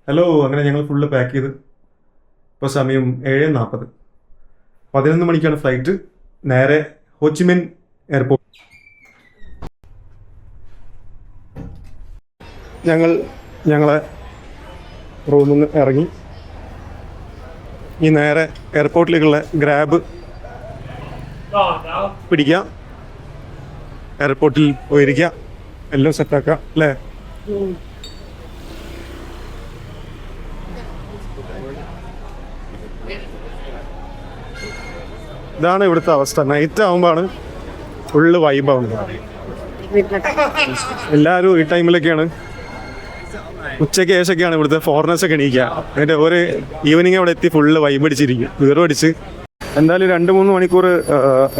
Hello, അങ്ങനെ ഞങ്ങൾ full pack ചെയ്ത് ഇപ്പോൾ സമയം 7:40. 11 മണിക്കാണ് ഫ്ലൈറ്റ്. നേരെ ഹോച്ചിമിൻ എയർപോർട്ട്. ഞങ്ങളെ റൂമിൽ നിന്ന് ഇറങ്ങി ഈ നേരെ എയർപോർട്ടിലേക്കുള്ള ഗ്രാബ് പിടിക്കാം, എയർപോർട്ടിൽ പോയിരിക്കാം, എല്ലാം സെറ്റാക്കാം അല്ലേ? ഇതാണ് ഇവിടുത്തെ അവസ്ഥ. നൈറ്റ് ആകുമ്പോഴാണ് ഫുള്ള് വൈബാവുന്നത്. എല്ലാവരും ഈ ടൈമിലൊക്കെയാണ്, ഉച്ചയ്ക്ക് ശേഷമൊക്കെയാണ് ഇവിടുത്തെ ഫോറിനേഴ്സൊക്കെ എണീക്കുക. അതിൻ്റെ ഒരു ഈവനിങ് അവിടെ എത്തി ഫുള്ള് വൈബ് അടിച്ചിരിക്കും, വീറടിച്ച്. എന്തായാലും 2-3 മണിക്കൂർ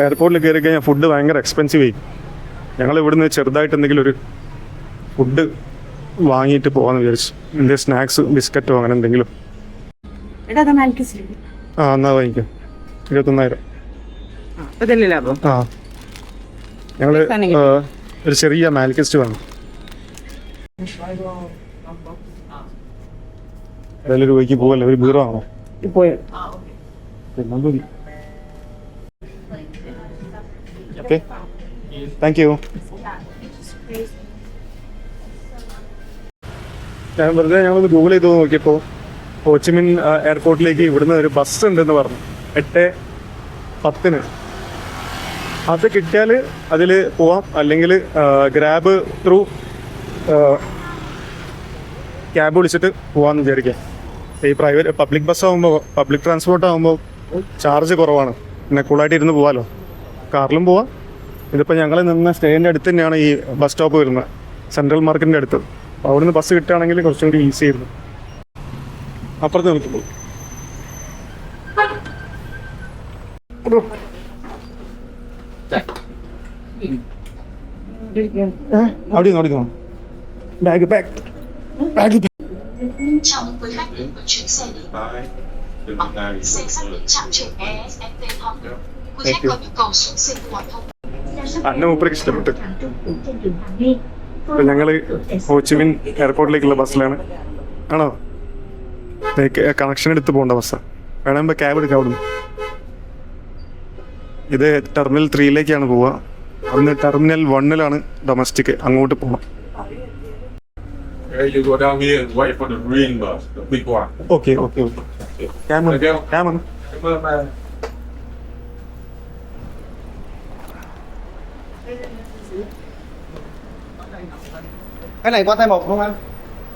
എയർപോർട്ടിൽ കയറി കഴിഞ്ഞാൽ ഫുഡ് ഭയങ്കര എക്സ്പെൻസീവ് ആയി. ഞങ്ങൾ ഇവിടുന്ന് ചെറുതായിട്ട് എന്തെങ്കിലും ഒരു ഫുഡ് വാങ്ങിയിട്ട് പോകാമെന്ന് വിചാരിച്ചു. എന്തെങ്കിലും സ്നാക്സ്, ബിസ്ക്കറ്റോ അങ്ങനെ എന്തെങ്കിലും. എന്നാ വാങ്ങിക്കാം. 21,000. ഞങ്ങള് ഒരു ചെറിയ മാൽക്കിസ്റ്റ് വേണം. ഏതായാലും രൂപയ്ക്ക് പോവല്ലേ, ഒരു ബീറോ ആണോ? Okay, thank you. ഞങ്ങളൊന്ന് ഗൂഗിൾ ചെയ്ത് നോക്കിയപ്പോൾ ഹോച്ചിമിൻ എയർപോർട്ടിലേക്ക് ഇവിടുന്ന് ഒരു ബസ് ഉണ്ടെന്ന് പറഞ്ഞു. 8:10. അത് കിട്ടിയാൽ അതിൽ പോവാം, അല്ലെങ്കിൽ ഗ്രാബ് ത്രൂ ക്യാബ് വിളിച്ചിട്ട് പോകാമെന്ന് വിചാരിക്കാം. ഈ പബ്ലിക് ബസ് ആകുമ്പോൾ, പബ്ലിക് ട്രാൻസ്പോർട്ട് ആകുമ്പോൾ ചാർജ് കുറവാണ്, പിന്നെ കൂളായിട്ട് ഇരുന്ന് പോകാമല്ലോ. കാറിലും പോവാം. ഇതിപ്പോൾ ഞങ്ങൾ നിന്ന സ്റ്റേൻ്റെ അടുത്ത് തന്നെയാണ് ഈ ബസ് സ്റ്റോപ്പ് വരുന്നത്, സെൻട്രൽ മാർക്കറ്റിൻ്റെ അടുത്ത്. അപ്പോൾ അവിടുന്ന് ബസ് കിട്ടുകയാണെങ്കിൽ കുറച്ചും കൂടി ഈസി ആയിരുന്നു. അപ്പുറത്ത് നിൽക്കുമ്പോൾ അവിടെ bag bag bag. Chào mừng quý khách đến với chuyến xe đi. Xe xác định trạm chuyển ESFT Hòn. Quý khách có nhu cầu xuống xe của thông. അന്ന മൂപ്പർക്ക് ഇഷ്ടപ്പെട്ടു. ഇപ്പം ഞങ്ങൾ ഹോച്ചിമിൻ എയർപോർട്ടിലേക്കുള്ള ബസ്സിലാണ്. ആണോ? കണക്ഷൻ എടുത്ത് പോകേണ്ട ബസ്സാണ്. വേണമെങ്കിൽ ക്യാബ് എടുക്കാം അവിടുന്ന്. ഇത് ടെർമിനൽ 3ലേക്കാണ് പോവുക. അന്ന് ടെർമിനൽ 1ലാണ് ഡൊമസ്റ്റിക്, അങ്ങോട്ട് പോകണം. You go down here and wait for the green bus, the big one. Okay. Come on. Cái này qua tay một không anh?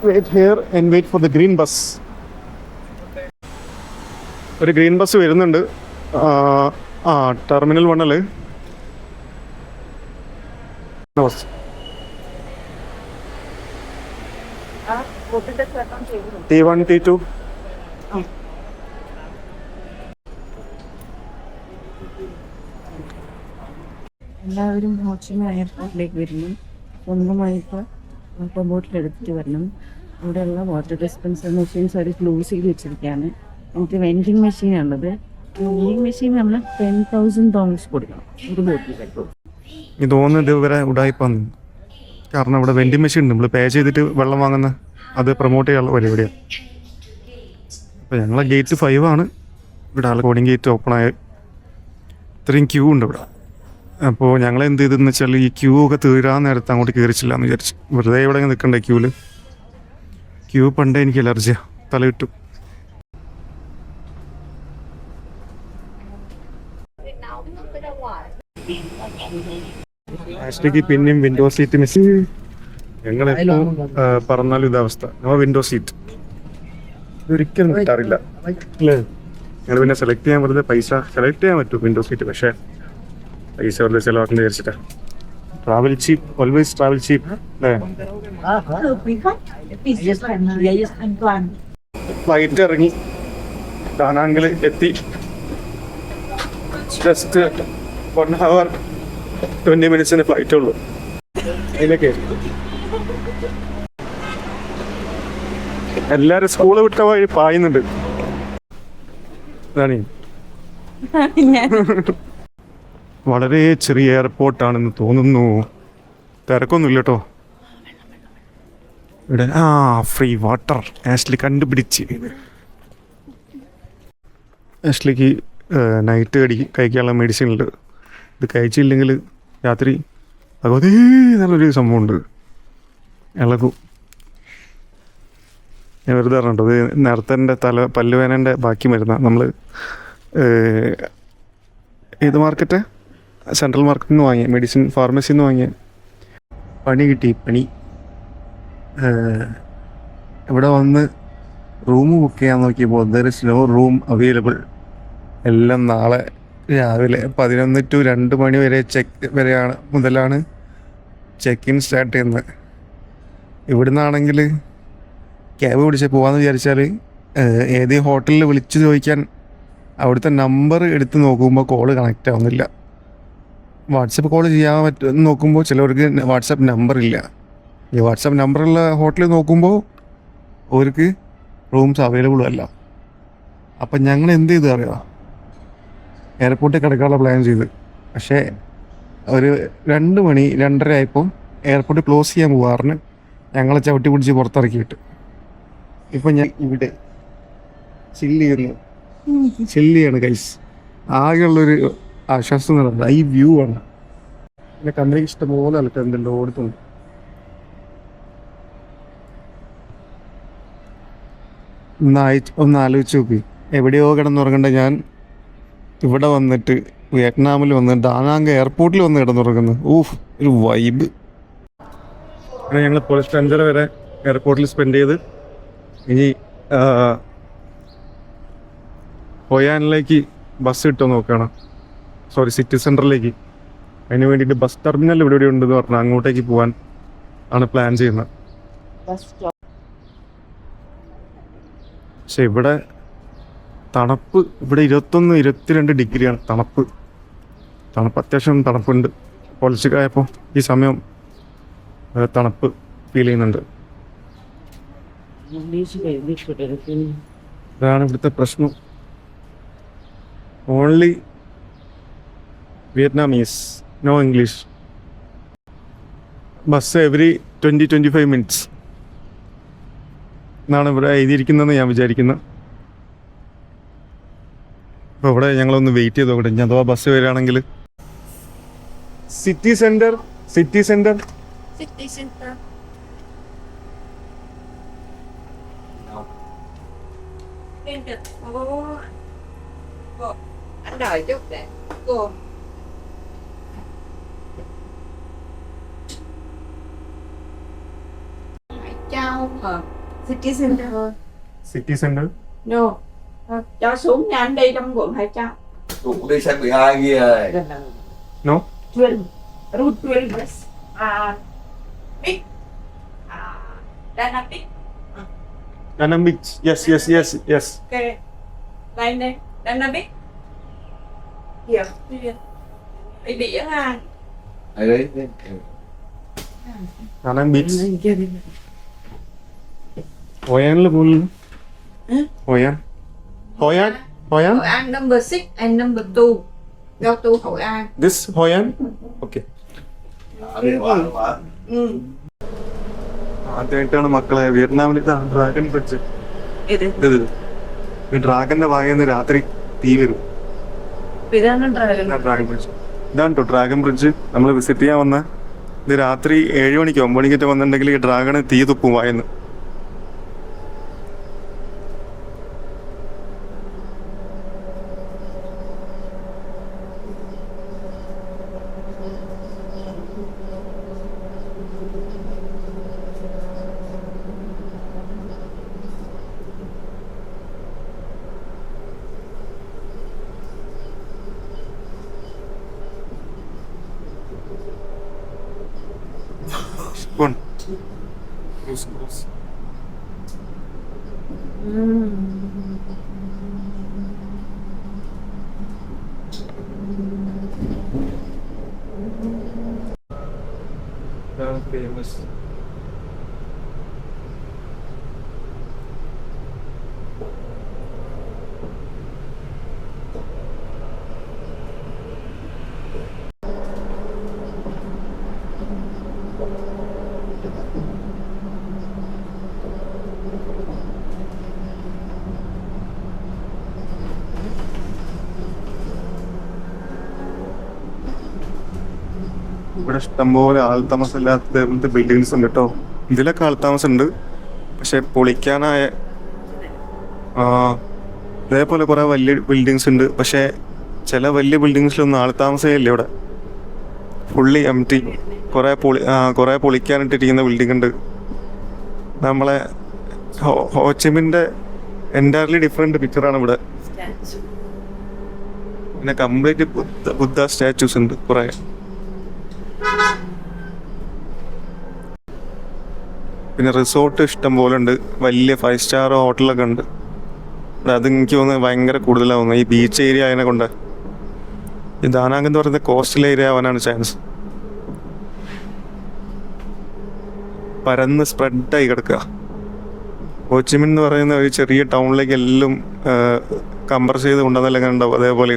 Wait here and wait for the green bus. ഒരു green bus വരുന്നുണ്ട്. Terminal 1ല് T1 T2. എല്ലാവരും Ho Chi Minh എയർപോർട്ടിലേക്ക് വരുന്നു. 1 മണിക്ക് water bottle എടുത്തിട്ട് വരണം. ഇവിടെയുള്ള വാട്ടർ ഡിസ്പെൻസർ മെഷീൻസ് അവർ ക്ലോസ് ചെയ്ത് വെച്ചിരിക്കുകയാണ്. എന്നിട്ട് വെൻഡിങ് മെഷീനാണുള്ളത്. വെൻഡിങ് മെഷീൻ നമ്മൾ $10,000 കൊടുക്കണം ഒരു ബോട്ടിലേക്ക്. ഇത് തോന്നുന്നത് ഇവരെ ഉടായിപ്പാന്ന്. കാരണം ഇവിടെ വെൻഡിങ് മെഷീൻ ഉണ്ട്, നമ്മൾ പേ ചെയ്തിട്ട് വെള്ളം വാങ്ങുന്ന, അത് പ്രൊമോട്ട് ചെയ്യാനുള്ള പരിപാടിയാണ്. അപ്പോൾ ഞങ്ങളെ ഗേറ്റ് 5 ആണ്. ഇവിടെ കോഡിങ് ഗേറ്റ് ഓപ്പൺ ആയ ഇത്രയും ക്യൂ ഉണ്ട് ഇവിടെ. അപ്പോൾ ഞങ്ങൾ എന്ത് ചെയ്തെന്ന് വെച്ചാൽ ഈ ക്യൂ ഒക്കെ തീരാൻ നേരത്ത് അങ്ങോട്ട് കയറിച്ചില്ല എന്ന് വിചാരിച്ചു. വെറുതെ ഇവിടെ നിൽക്കണ്ടേ ക്യൂവിൽ. ക്യൂ പണ്ടേ എനിക്ക് അലർജിയാണ്, തല കിട്ടും. ആഷ്ലിക്ക് പിന്നെയും വിൻഡോ സീറ്റ് മിസ്. ഞങ്ങളെപ്പോ പറഞ്ഞാലും ഇതവസ്ഥ, നമ്മൾ വിൻഡോ സീറ്റ് ഒരിക്കലും കിട്ടാറില്ല അല്ലേ? ഞങ്ങൾ പിന്നെ സെലക്ട് ചെയ്യാൻ വെറുതെ പൈസ സെലക്ട് ചെയ്യാൻ പറ്റും വിൻഡോ സീറ്റ്, പക്ഷേ പൈസ വെറുതെ ചിലവാക്കുന്ന വിചാരിച്ചിട്ടാ. ട്രാവൽ ചീപ്പ്, ഓൾവേസ് ട്രാവൽ ചീപ്പ് അല്ലേ? ഫ്ലൈറ്റ് ഇറങ്ങി ദാനാങ്കിൽ എത്തി. ജസ്റ്റ് 1 hour 20 minutes ഫ്ലൈറ്റ് ഉള്ളൂ. അതിലൊക്കെ എല്ലാരും സ്കൂള് വിട്ട വഴി പായുന്നുണ്ട്. അതാണ് വളരെ ചെറിയ എയർപോർട്ടാണെന്ന് തോന്നുന്നു. തിരക്കൊന്നുമില്ല കേട്ടോ. ഇവിടെ ഫ്രീ വാട്ടർ ആഷ്ലി കണ്ടുപിടിച്ച്. ആഷ്ലിക്ക് നൈറ്റ് കഴിക്കാനുള്ള മെഡിസിൻ ഉണ്ട്. ഇത് കഴിച്ചില്ലെങ്കിൽ രാത്രി ഭഗവതീ നല്ലൊരു സംഭവമുണ്ട്, ഇളകും. ഞാൻ വെറുതെ പറഞ്ഞിട്ടോ, ഇത് നേരത്തെ എൻ്റെ പല്ലുവേനൻ്റെ ബാക്കി മരുന്ന. നമ്മൾ ഏത് മാർക്കറ്റ്, സെൻട്രൽ മാർക്കറ്റിൽ നിന്ന് വാങ്ങിയ മെഡിസിൻ, ഫാർമസിയിൽ നിന്ന് വാങ്ങിയ. പണി കിട്ടി, പണി. ഇവിടെ വന്ന് റൂം ബുക്ക് ചെയ്യാൻ നോക്കിയപ്പോൾ there is no room available. എല്ലാം നാളെ രാവിലെ 11 to 2 മണി വരെ മുതലാണ് ചെക്ക് ഇൻ സ്റ്റാർട്ട് ചെയ്യുന്നത്. ഇവിടുന്നാണെങ്കിൽ ക്യാബ് പിടിച്ച് പോകാമെന്ന് വിചാരിച്ചാൽ ഏത് ഹോട്ടലിൽ വിളിച്ച് ചോദിക്കാൻ അവിടുത്തെ നമ്പർ എടുത്ത് നോക്കുമ്പോൾ കോള് കണക്റ്റ് ആവുന്നില്ല. വാട്സപ്പ് കോൾ ചെയ്യാൻ പറ്റുമെന്ന് നോക്കുമ്പോൾ ചിലവർക്ക് വാട്സപ്പ് നമ്പറില്ല. ഈ വാട്സപ്പ് നമ്പറുള്ള ഹോട്ടലിൽ നോക്കുമ്പോൾ അവർക്ക് റൂംസ് അവൈലബിളും അല്ല. അപ്പം ഞങ്ങൾ എന്ത് ചെയ്ത് അറിയാം, എയർപോർട്ടിൽ കിടക്കാനുള്ള പ്ലാൻ ചെയ്ത്. പക്ഷേ ഒരു 2 മണി 2:30 ആയപ്പോൾ എയർപോർട്ട് ക്ലോസ് ചെയ്യാൻ പോകാറിന് ഞങ്ങളെ ചവിട്ടി പിടിച്ച് പുറത്തിറക്കിയിട്ട് ഇപ്പം ഞാൻ ഇവിടെ ചില്ലിയാണ് കൈസ്. ആകെയുള്ളൊരു ആശ്വാസം എന്ന് പറയുന്നത് ഈ വ്യൂ ആണ്. പിന്നെ കണ്ണിന് ഇഷ്ടംപോലെ ആൾക്കാരുണ്ടല്ലോ ഓടുത്തുണ്ട്. ഒന്ന് ആലോചിച്ച് നോക്കി, എവിടെയോ കിടന്നുറങ്ങേണ്ട ഞാൻ ഇവിടെ വന്നിട്ട് വിയറ്റ്നാമിൽ വന്ന് ഡാനാങ് എയർപോർട്ടിൽ വന്ന് കിടന്നുറങ്ങുന്നു. ഒരു വൈബ്. അങ്ങനെ ഞങ്ങൾ പോലീസ് 5:30 വരെ എയർപോർട്ടിൽ സ്പെൻഡ് ചെയ്ത് ഇനി ഹൊയാനിലേക്ക് ബസ് കിട്ടുമോ നോക്കുകയാണ്. സിറ്റി സെൻറ്ററിലേക്ക്. അതിന് വേണ്ടിയിട്ട് ബസ് ടെർമിനൽ ഇവിടെ ഉണ്ടെന്ന് പറഞ്ഞാൽ അങ്ങോട്ടേക്ക് പോകാൻ ആണ് പ്ലാൻ ചെയ്യുന്നത്. പക്ഷെ ഇവിടെ തണുപ്പ്, ഇവിടെ 21-22 ഡിഗ്രിയാണ് തണുപ്പ്. അത്യാവശ്യം തണുപ്പുണ്ട്. പൊളിച്ചക്കായപ്പോൾ ഈ സമയം തണുപ്പ് ഫീൽ ചെയ്യുന്നുണ്ട്. ഇതാണ് ഇവിടുത്തെ പ്രശ്നം. Only Vietnamese, no English. Bus every 20-25 minutes എന്നാണ് ഇവിടെ എഴുതിയിരിക്കുന്നതെന്ന് ഞാൻ വിചാരിക്കുന്നത്. അപ്പോൾ ഇവിടെ ഞങ്ങളൊന്ന് വെയിറ്റ് ചെയ്ത് നോക്കട്ടെ, ഇനി അഥവാ ബസ് വരികയാണെങ്കിൽ. City centre anh đợi chút để cô Hải Châu City Center thôi. City centre No, cho xuống nha, anh đi trong quận Hải Châu. Cũng đi sang 12 kia rồi. Gần là no Route 12 West. Big. Dana Big. Danang Beach. Yes. Okay. Đây đây, Dana Big. Hier, hier. Đi biển à. Đấy. Danang Beach. ഹൊയാനിൽ പോകുന്നു. Hội An number 6 and number 2. Go to Hội An. This Hoi An? Okay. ആദ്യമായിട്ടാണ് മക്കളെ വിയറ്റ്നാമിൽ dragon bridge. ഇത് ഈ ഡ്രാഗന്റെ ഭാഗത്ത് രാത്രി തീ വരും. ഇതാണ് ഡ്രാഗൺ ബ്രിഡ്ജ്. ഇതാണ് കേട്ടോ ഡ്രാഗൺ ബ്രിഡ്ജ്. നമ്മൾ വിസിറ്റ് ചെയ്യാൻ വന്ന ഇത് രാത്രി 7 മണിക്കോ 9 മണിക്കൊക്കെ വന്നിട്ടുണ്ടെങ്കിൽ ഈ ഡ്രാഗണ് തീ തുപ്പും വായന്ന്. One. Close. Famous. ഇവിടെ ഇഷ്ടംപോലെ ആൾത്താമസമില്ലാത്ത ബിൽഡിങ്സ് ഉണ്ട് കേട്ടോ. ഇതിലൊക്കെ ആൾത്താമസം ഉണ്ട്, പക്ഷെ പൊളിക്കാനായ ഇതേപോലെ കുറേ വലിയ ബിൽഡിങ്സ് ഉണ്ട്. പക്ഷേ ചില വലിയ ബിൽഡിങ്സിലൊന്നും ആൾത്താമസമേ ഇല്ല ഇവിടെ. Fully empty. കുറേ പൊളിക്കാനിട്ടിരിക്കുന്ന ബിൽഡിംഗ് ഉണ്ട്. നമ്മളെ ഹോച്ചിമിൻ്റെ എൻറ്റയർലി ഡിഫറെൻറ്റ് പിക്ചറാണ് ഇവിടെ. പിന്നെ കംപ്ലീറ്റ് ബുദ്ധ സ്റ്റാച്യൂസ് ഉണ്ട് കുറേ. പിന്നെ റിസോർട്ട് ഇഷ്ടം പോലെ ഉണ്ട്, വലിയ 5 സ്റ്റാർ ഹോട്ടലൊക്കെ ഉണ്ട്. അത് എനിക്ക് തോന്നുന്നത് ഭയങ്കര കൂടുതലാവുന്നു ഈ ബീച്ച് ഏരിയ അതിനെ കൊണ്ട്. ഈ ദാനാങ് എന്ന് പറയുന്നത് കോസ്റ്റൽ ഏരിയ ആവാനാണ് ചാൻസ്. പരന്ന് സ്പ്രെഡായി കിടക്കുക. ഹോച്ചിമിൻ എന്ന് പറയുന്ന ഒരു ചെറിയ ടൗണിലേക്ക് എല്ലാം കമ്പർ ചെയ്ത് കൊണ്ടുവന്നെല്ലാം ഉണ്ടാവും. അതേപോലെ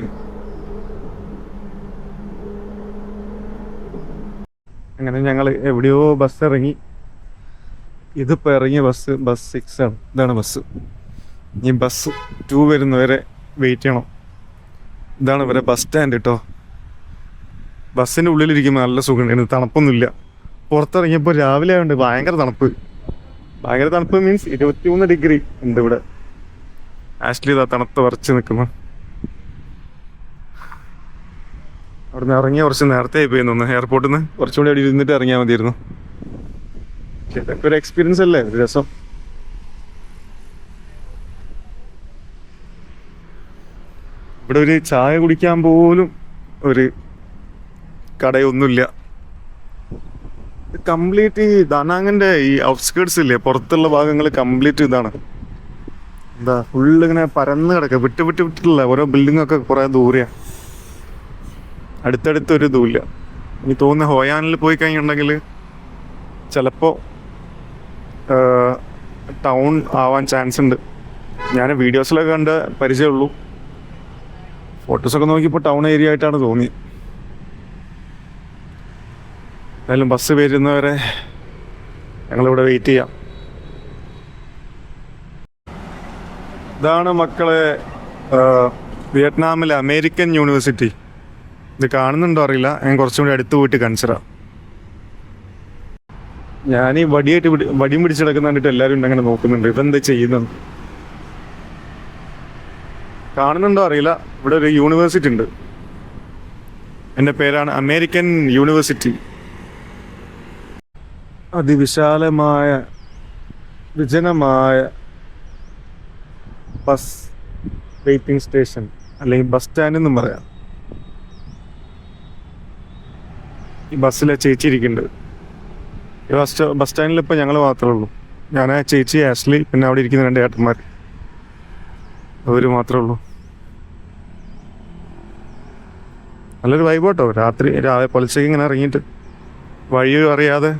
അങ്ങനെ ഞങ്ങൾ എവിടെയോ ബസ് ഇറങ്ങി. ഇതിപ്പോൾ ഇറങ്ങിയ ബസ് 6 ആണ്. ഇതാണ് ബസ്. ഈ ബസ് 2 വരുന്നവരെ വെയിറ്റ് ചെയ്യണം. ഇതാണ് ഇവരെ ബസ് സ്റ്റാൻഡ് കേട്ടോ. ബസ്സിൻ്റെ ഉള്ളിലിരിക്കുമ്പോൾ നല്ല സുഖമുണ്ടായിരുന്നു, തണുപ്പൊന്നുമില്ല. പുറത്തിറങ്ങിയപ്പോൾ രാവിലെ ആയതുകൊണ്ട് ഭയങ്കര തണുപ്പ് മീൻസ് 23 ഡിഗ്രി ഉണ്ട് ഇവിടെ. ആക്ച്വലി ഇതാ തണുത്ത് വരച്ച് നിൽക്കുന്നു. അവിടെ നിന്ന് ഇറങ്ങിയ കുറച്ച് നേരത്തെ ആയി പോയി തോന്നുന്നു. എയർപോർട്ടിൽ നിന്ന് കുറച്ചുകൂടി അവിടെ ഇരുന്നിട്ട് ഇറങ്ങിയാൽ മതിയായിരുന്നു. ഇതൊക്കെ ഒരു എക്സ്പീരിയൻസ് അല്ലേ, ഒരു രസം. ഇവിടെ ഒരു ചായ കുടിക്കാൻ പോലും ഒരു കടയൊന്നുമില്ല. കംപ്ലീറ്റ് ഈ ദാനാങ്ങിൻ്റെ ഈ ഔട്ട്സ്കേർട്സ് ഇല്ലേ, പുറത്തുള്ള ഭാഗങ്ങൾ കംപ്ലീറ്റ് ഇതാണ്. എന്താ ഫുള്ള് ഇങ്ങനെ പരന്ന് കിടക്കുക. വിട്ടിട്ടില്ല. ഓരോ ബിൽഡിങ്ങൊക്കെ കുറേ ദൂരെയാണ്, അടുത്തടുത്തൊരു ഇതുമില്ല. എനിക്ക് തോന്നുന്നു ഹോയാനിൽ പോയി കഴിഞ്ഞിട്ടുണ്ടെങ്കിൽ ചിലപ്പോൾ ടൗൺ ആവാൻ ചാൻസ് ഉണ്ട്. ഞാൻ വീഡിയോസിലൊക്കെ കണ്ട പരിചയമുള്ളൂ. ഫോട്ടോസൊക്കെ നോക്കിയപ്പോൾ ടൗൺ ഏരിയ ആയിട്ടാണ് തോന്നിയത്. എന്തായാലും ബസ് വരുന്നവരെ ഞങ്ങളിവിടെ വെയിറ്റ് ചെയ്യാം. ഇതാണ് മക്കളെ വിയറ്റ്നാമിലെ അമേരിക്കൻ യൂണിവേഴ്സിറ്റി. ഇത് കാണുന്നുണ്ടോ അറിയില്ല, ഞാൻ കുറച്ചും കൂടി അടുത്ത് പോയിട്ട് കാണിച്ചതാണ്. ഞാൻ ഈ വടിയും പിടിച്ചെടുക്കുന്ന കണ്ടിട്ട് എല്ലാവരും അങ്ങനെ നോക്കുന്നുണ്ട്, ഇതെന്താ ചെയ്യുന്നത്. കാണുന്നുണ്ടോ അറിയില്ല, ഇവിടെ ഒരു യൂണിവേഴ്സിറ്റി ഉണ്ട്. എൻ്റെ പേരാണ് അമേരിക്കൻ യൂണിവേഴ്സിറ്റി. അതിവിശാലമായ വിജനമായ ബസ് വെയിറ്റിംഗ് സ്റ്റേഷൻ അല്ലെങ്കിൽ ബസ് സ്റ്റാൻഡ് എന്നും പറയാം. ഈ ബസ്സിലെ ചേച്ചി ഇരിക്കുന്നുണ്ട്. ഈ ബസ് സ്റ്റാൻഡിൽ ഇപ്പോൾ ഞങ്ങൾ മാത്രമേ ഉള്ളൂ. ഞാൻ, ചേച്ചി ആഷ്ലി, പിന്നെ അവിടെ ഇരിക്കുന്ന 2 ഏട്ടന്മാർ, അവർ മാത്രമേ ഉള്ളൂ. നല്ലൊരു വൈബ് കേട്ടോ. രാവിലെ പുലച്ചയ്ക്ക് ഇങ്ങനെ ഇറങ്ങിയിട്ട് വഴി അറിയാതെ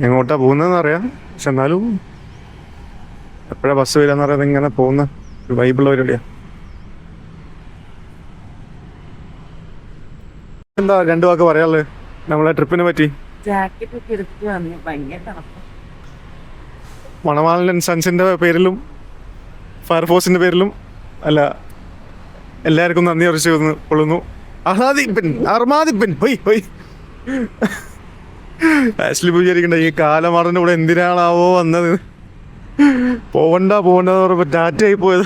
എങ്ങോട്ടാണ് പോകുന്നതെന്ന് അറിയാം, പക്ഷെ എന്നാലും എപ്പോഴാണ് ബസ് വരികയെന്ന് അറിയാതെ ഇങ്ങനെ പോകുന്ന ഒരു വൈബുള്ള പരിപാടിയാണ്. എന്താ 2 വാക്ക് പറയാനുള്ളത് നമ്മളെ ട്രിപ്പിനെ പറ്റി? ജാക്കറ്റ് ഒക്കെ എടുത്ത് വന്നു, ഭയങ്കര തണുപ്പ്. മണവാളൻ സൺസിൻ്റെ പേരിലും ഫയർഫോഴ്സിൻ്റെ പേരിലും അല്ല, എല്ലാവർക്കും നന്ദി അറിയിച്ചു കൊള്ളുന്നു. അർമാദിപ്പൻ ഹൊയ് ആക്ച്വലി വിചാരിക്കണ്ട ഈ കാലമാടൻ്റെ കൂടെ എന്തിനാണാവോ വന്നത്. പോവണ്ട എന്ന് പറയുമ്പോൾ ടാറ്റയായി പോയത്.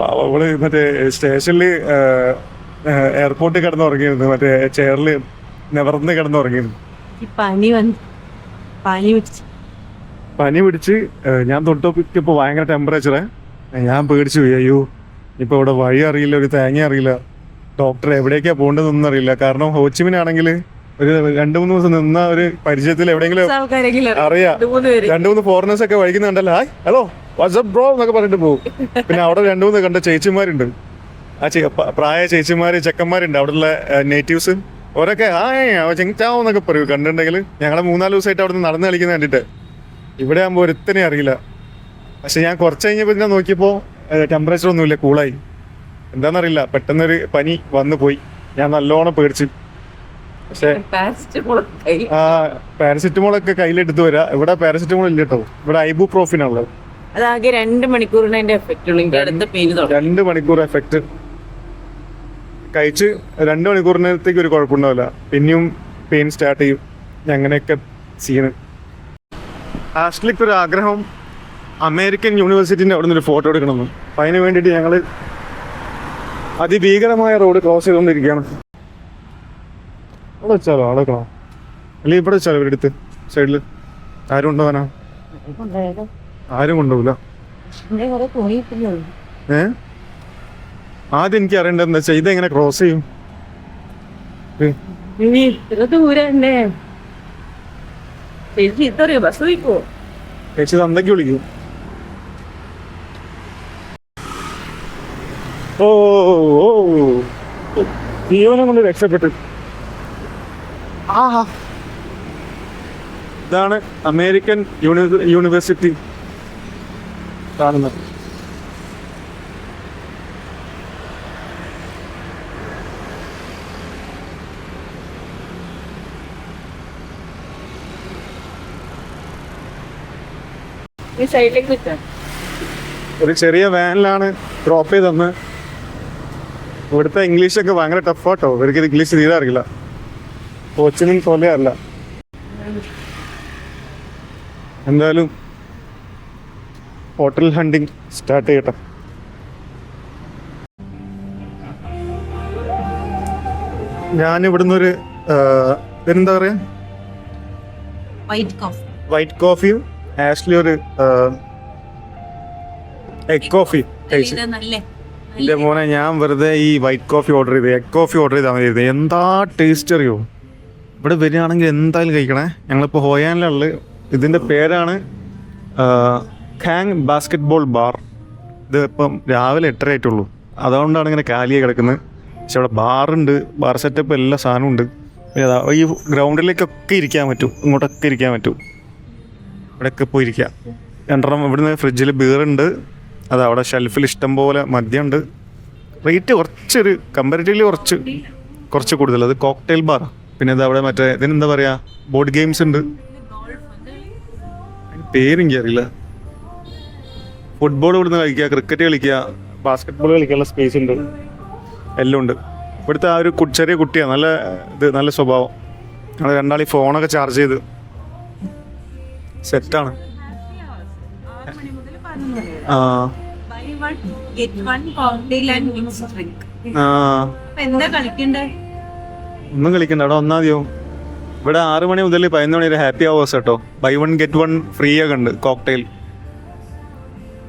അവള് മറ്റേ സ്റ്റേഷനിൽ എയർപോർട്ടിൽ കിടന്നുറങ്ങിയിരുന്നു, മറ്റേ ചെയറിൽ നിവർന്ന് കിടന്നുറങ്ങിയിരുന്നു. പനി പിടിച്ച് ഞാൻ തൊട്ടൊപ്പിക്കപ്പോൾ ഭയങ്കര ടെമ്പറേച്ചറെ. ഞാൻ പേടിച്ചു പോയി. അയ്യോ ഇപ്പോൾ ഇവിടെ വഴി അറിയില്ല, ഒരു തേങ്ങ അറിയില്ല, ഡോക്ടർ എവിടേക്കാണ് പോകേണ്ടതെന്നൊന്നും അറിയില്ല. കാരണം ഹോച്ചിമിനാണെങ്കിൽ ഒരു 2-3 ദിവസം നിന്ന ഒരു പരിചയത്തിൽ എവിടെയെങ്കിലും അറിയാം. 2-3 ഫോറിനേഴ്സ് ഒക്കെ വഴിക്കുന്ന കണ്ടല്ലോ, ഹായ് ഹലോ വാട്സ്ആപ്പ് ബ്രോ എന്നൊക്കെ പറഞ്ഞിട്ട് പോകും. പിന്നെ അവിടെ 2-3 കണ്ട ചേച്ചിമാരുണ്ട്, ആ പ്രായ ചേച്ചിമാര് ചെക്കന്മാരുണ്ട്, അവിടെയുള്ള നേറ്റീവ്സ്. ഓരൊക്കെ ചെങ്ചാവോ എന്നൊക്കെ പറയൂ കണ്ടിട്ടുണ്ടെങ്കിൽ. ഞങ്ങളെ 3-4 ദിവസമായിട്ട് അവിടെ നിന്ന് നടന്ന് കളിക്കുന്ന കണ്ടിട്ട്. ഇവിടെ ആകുമ്പോൾ ഒരുത്തനെ അറിയില്ല. പക്ഷെ ഞാൻ കുറച്ച് കഴിഞ്ഞപ്പോൾ ഞാൻ നോക്കിയപ്പോൾ ടെമ്പറേച്ചർ ഒന്നുമില്ല, കൂളായി. എന്താണെന്നറിയില്ല, പെട്ടെന്നൊരു പനി വന്നു പോയി. ഞാൻ നല്ലോണം പേടിച്ച്. പക്ഷെ പാരസിറ്റമോളൊക്കെ കയ്യിലെടുത്ത് വരാം. ഇവിടെ പാരസിറ്റമോൾ ഇല്ല കേട്ടോ, ഇവിടെ ഐബുപ്രോഫിനാണുള്ളത്. അതാകെ 2 മണിക്കൂറിന് അതിന്റെ എഫക്റ്റ് ഉള്ളൂ. 2 മണിക്കൂർ എഫക്റ്റ് കഴിച്ച് 2 മണിക്കൂറിനകത്തേക്ക് ഒരു കുഴപ്പമുണ്ടാവില്ല. പിന്നെയും പെയിൻ സ്റ്റാർട്ട് ചെയ്യും. അങ്ങനെയൊക്കെ സീന്. ആഷ്ലിക്ക് ഒരു ആഗ്രഹം അമേരിക്കൻ യൂണിവേഴ്സിറ്റിൻ്റെ അവിടെ നിന്നൊരു ഫോട്ടോ എടുക്കണമെന്ന്. അപ്പം അതിന് വേണ്ടിയിട്ട് ഞങ്ങൾ അതിഭീകരമായ റോഡ് ക്രോസ് ചെയ്തുകൊണ്ടിരിക്കുകയാണ്. അവിടെ വെച്ചാലോ? അവിടെ വെക്കണോ? അല്ലെങ്കിൽ ഇവിടെ വെച്ചാലോ? ഇവിടെ അടുത്ത് സൈഡിൽ ആരും കൊണ്ടുപോകാനാ? കൊണ്ടുപോയാലോ? ആരും കൊണ്ടുപോകില്ല. എൻ്റെ കുറെ തുണിയിട്ടില്ലേ ഉള്ളൂ. ആദ്യം എനിക്ക് അറിയേണ്ടത് എന്താ വെച്ചാൽ ഇതെങ്ങനെ ക്രോസ് ചെയ്യും? ഇനി ഇത്ര ദൂരം തന്നെ ചീത്തറിയോ? ബസ് പോയിക്കോ? ചേച്ചി തന്തയ്ക്ക് വിളിക്കും. ഓ ഓ ജീവനം കൊണ്ട് രക്ഷപ്പെട്ടു. ആഹാ, ഇതാണ് അമേരിക്കൻ യൂണിവേഴ്സിറ്റി കാണുന്നത്. ഈ സൈഡിലേക്ക് കിട്ടാം. ഒരു ചെറിയ വാനിലാണ് ഡ്രോപ്പ് ചെയ്തെന്ന്. ഇവിടുത്തെ ഇംഗ്ലീഷൊക്കെ ഭയങ്കര ടഫാട്ടോ. ഇവർക്ക് ഇംഗ്ലീഷ് തീരെ അറിയില്ല. കോച്ചിനും പോലെ അല്ല. എന്തായാലും ഹോട്ടൽ ഹണ്ടിങ് സ്റ്റാർട്ട് ചെയ്യട്ടെ. ഞാനിവിടുന്ന് ഒരു എന്താ പറയാ, വൈറ്റ് കോഫിയും ആഷ്ലി ഒരു എഗ് കോഫി കഴിച്ചു. എൻ്റെ മോനെ, ഞാൻ വെറുതെ ഈ വൈറ്റ് കോഫി ഓർഡർ ചെയ്ത് എഗ് കോഫി ഓർഡർ ചെയ്താൽ മതി. എന്താ ടേസ്റ്റ് അറിയോ? ഇവിടെ വരികയാണെങ്കിൽ എന്തായാലും കഴിക്കണേ. ഞങ്ങളിപ്പോൾ ഹോയാനിലുള്ള ഇതിൻ്റെ പേരാണ് ഖാങ് ബാസ്കറ്റ് ബോൾ ബാർ. ഇത് ഇപ്പം രാവിലെ 8:30 ആയിട്ടുള്ളൂ, അതുകൊണ്ടാണ് ഇങ്ങനെ കാലിയായി കിടക്കുന്നത്. പക്ഷെ അവിടെ ബാറുണ്ട്, ബാർ സെറ്റപ്പ് എല്ലാ സാധനവും ഉണ്ട്. ഈ ഗ്രൗണ്ടിലേക്കൊക്കെ ഇരിക്കാൻ പറ്റും, ഇങ്ങോട്ടൊക്കെ ഇരിക്കാൻ പറ്റും. ഇവിടെയൊക്കെ പോയി ഇരിക്കാം. 2 ഇവിടുന്ന് ഫ്രിഡ്ജിൽ ബീറുണ്ട്, അത് അവിടെ ഷെൽഫിൽ ഇഷ്ടം പോലെ മദ്യമുണ്ട്. റേറ്റ് കുറച്ചൊരു കമ്പാരിറ്റീവ്ലി കുറച്ച് കൂടുതൽ. അത് കോക്ടെയിൽ ബാർ. പിന്നെ ഇത് അവിടെ മറ്റേ ഇതിനെന്താ പറയുക, ബോർഡ് ഗെയിംസ് ഉണ്ട്. പേരെനിക്ക് അറിയില്ല. ഫുട്ബോൾ ഇവിടുന്ന് കളിക്കുക, ക്രിക്കറ്റ് കളിക്കുക, ബാസ്കറ്റ് ബോൾ കളിക്കാനുള്ള സ്പേസ് ഉണ്ട്, എല്ലാം ഉണ്ട്. ഇവിടുത്തെ ആ ഒരു ചെറിയ കുട്ടിയാണ്, നല്ല സ്വഭാവം. ഞങ്ങൾ രണ്ടാളീ ഫോണൊക്കെ ചാർജ് ചെയ്ത് സെറ്റാണ്. ഒന്നും കളിക്കണ്ട, അവിടെ വന്നാൽ മതിയോ? ഇവിടെ 6 മണി മുതൽ 11 മണി വരെ ഹാപ്പി അവേഴ്സ് കേട്ടോ. ബൈ 1 get 1 ഫ്രീ ഒക്കെ ഉണ്ട്, കോക്ടെയിൽ.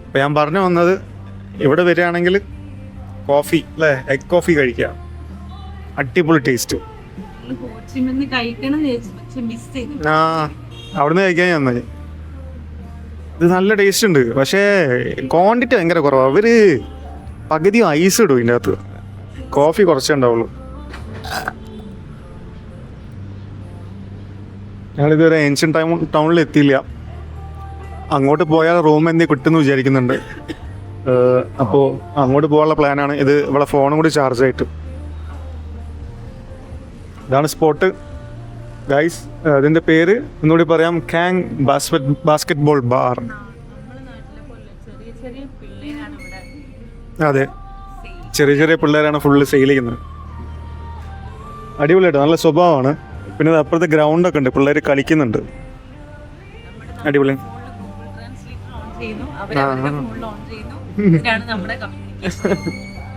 അപ്പം ഞാൻ പറഞ്ഞു വന്നത്, ഇവിടെ വരികയാണെങ്കിൽ കോഫി അല്ലേ, എഗ് കോഫി കഴിക്കുക. അടിപൊളി ടേസ്റ്റ്. അവിടുന്ന് കഴിക്കാൻ ഞാൻ മതി. ഇത് നല്ല ടേസ്റ്റ് ഉണ്ട്, പക്ഷേ ക്വാണ്ടിറ്റി ഭയങ്കര കുറവാണ്. അവർ പകുതി ഐസ് ഇടും ഇതിൻ്റെ അകത്ത്, കോഫി കുറച്ചേ ഉണ്ടാവുള്ളൂ. ഞങ്ങളിതുവരെ ഏൻഷ്യൻ ടൗണിൽ എത്തിയില്ല. അങ്ങോട്ട് പോയാൽ റൂം എന്തെങ്കിലും കിട്ടുമെന്ന് വിചാരിക്കുന്നുണ്ട്. അപ്പോൾ അങ്ങോട്ട് പോകാനുള്ള പ്ലാനാണ്. ഇത് ഇവിടെ ഫോണും കൂടി ചാർജ് ആയിട്ട്. ഇതാണ് സ്പോട്ട് ഗൈസ്. അതിൻ്റെ പേര് ഒന്നുകൂടി പറയാം, ഖാങ് ബാസ്കറ്റ് ബോൾ ബാർ. അതെ, ചെറിയ പിള്ളേരാണ് ഫുള്ള് സെയിൽ ചെയ്യുന്നത്. അടിപൊളിയായിട്ട് നല്ല സ്വഭാവമാണ്. പിന്നെ അപ്പുറത്തെ ഗ്രൗണ്ടൊക്കെ ഉണ്ട്, പിള്ളേർ കളിക്കുന്നുണ്ട്. അടിപൊളി.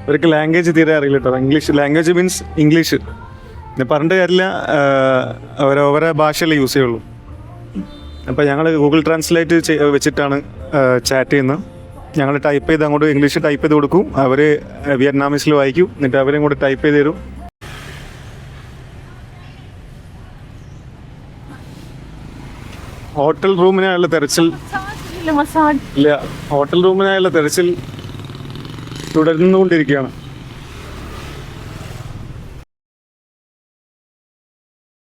അവർക്ക് ലാംഗ്വേജ് തീരെ അറിയില്ല കേട്ടോ. English language means English. പിന്നെ പറഞ്ഞിട്ട് കാര്യമില്ല, അവരവരെ ഭാഷയല്ലേ യൂസ് ചെയ്യുള്ളൂ. അപ്പോൾ ഞങ്ങൾ ഗൂഗിൾ ട്രാൻസ്ലേറ്റ് വെച്ചിട്ടാണ് ചാറ്റ് ചെയ്യുന്നത്. ഞങ്ങൾ ടൈപ്പ് ചെയ്ത് അങ്ങോട്ട് ഇംഗ്ലീഷ് ടൈപ്പ് ചെയ്ത് കൊടുക്കും, അവർ വിയറ്റ്നാമീസിൽ വായിക്കും, എന്നിട്ട് അവരും കൂടെ ടൈപ്പ് ചെയ്ത് തരും. ഹോട്ടൽ റൂമിനായുള്ള തെരച്ചിൽ ഇല്ല, ഹോട്ടൽ റൂമിനായുള്ള തെരച്ചിൽ തുടർന്നുകൊണ്ടിരിക്കുകയാണ്.